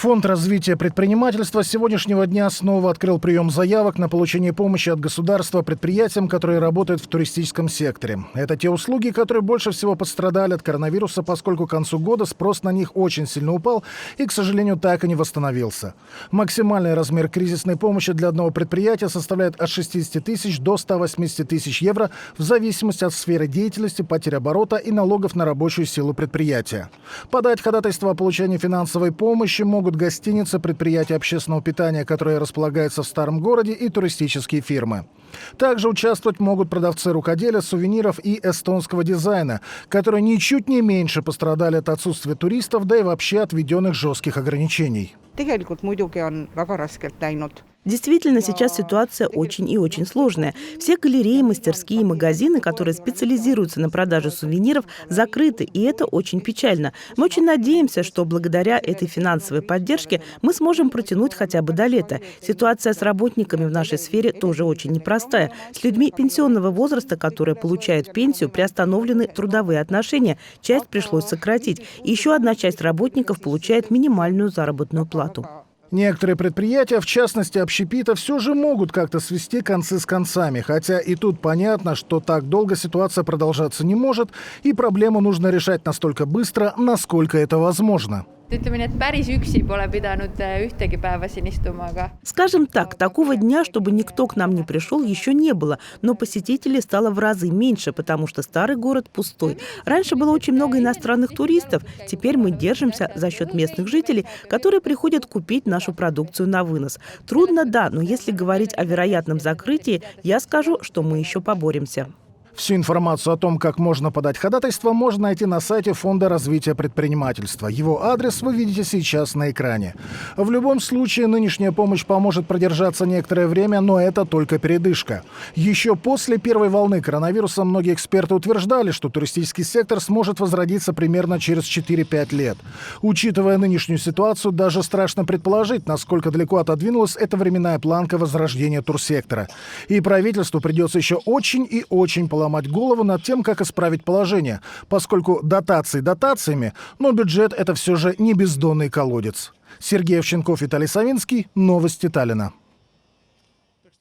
Фонд развития предпринимательства с сегодняшнего дня снова открыл прием заявок на получение помощи от государства предприятиям, которые работают в туристическом секторе. Это те услуги, которые больше всего пострадали от коронавируса, поскольку к концу года спрос на них очень сильно упал и, к сожалению, так и не восстановился. Максимальный размер кризисной помощи для одного предприятия составляет от 60 тысяч до 180 тысяч евро в зависимости от сферы деятельности, потери оборота и налогов на рабочую силу предприятия. Подать ходатайство о получении финансовой помощи могут гостиницы, предприятия общественного питания, которые располагаются в старом городе, и туристические фирмы. Также участвовать могут продавцы рукоделия, сувениров и эстонского дизайна, которые ничуть не меньше пострадали от отсутствия туристов, да и вообще от введенных жестких ограничений. Действительно, сейчас ситуация очень и очень сложная. Все галереи, мастерские и магазины, которые специализируются на продаже сувениров, закрыты, и это очень печально. Мы очень надеемся, что благодаря этой финансовой поддержке мы сможем протянуть хотя бы до лета. Ситуация с работниками в нашей сфере тоже очень непростая. С людьми пенсионного возраста, которые получают пенсию, приостановлены трудовые отношения. Часть пришлось сократить. И еще одна часть работников получает минимальную заработную плату. Некоторые предприятия, в частности общепита, все же могут как-то свести концы с концами. Хотя и тут понятно, что так долго ситуация продолжаться не может, и проблему нужно решать настолько быстро, насколько это возможно. Скажем так, такого дня, чтобы никто к нам не пришел, еще не было. Но посетителей стало в разы меньше, потому что старый город пустой. Раньше было очень много иностранных туристов. Теперь мы держимся за счет местных жителей, которые приходят купить нашу продукцию на вынос. Трудно, да, но если говорить о вероятном закрытии, я скажу, что мы еще поборемся. Всю информацию о том, как можно подать ходатайство, можно найти на сайте Фонда развития предпринимательства. Его адрес вы видите сейчас на экране. В любом случае, нынешняя помощь поможет продержаться некоторое время, но это только передышка. Еще после первой волны коронавируса многие эксперты утверждали, что туристический сектор сможет возродиться примерно через 4-5 лет. Учитывая нынешнюю ситуацию, даже страшно предположить, насколько далеко отодвинулась эта временная планка возрождения турсектора. И правительству придется еще очень и очень поломать голову над тем, как исправить положение, поскольку дотации дотациями, но бюджет – это все же не бездонный колодец. Сергей Овчинков, Виталий Савинский. Новости Таллина.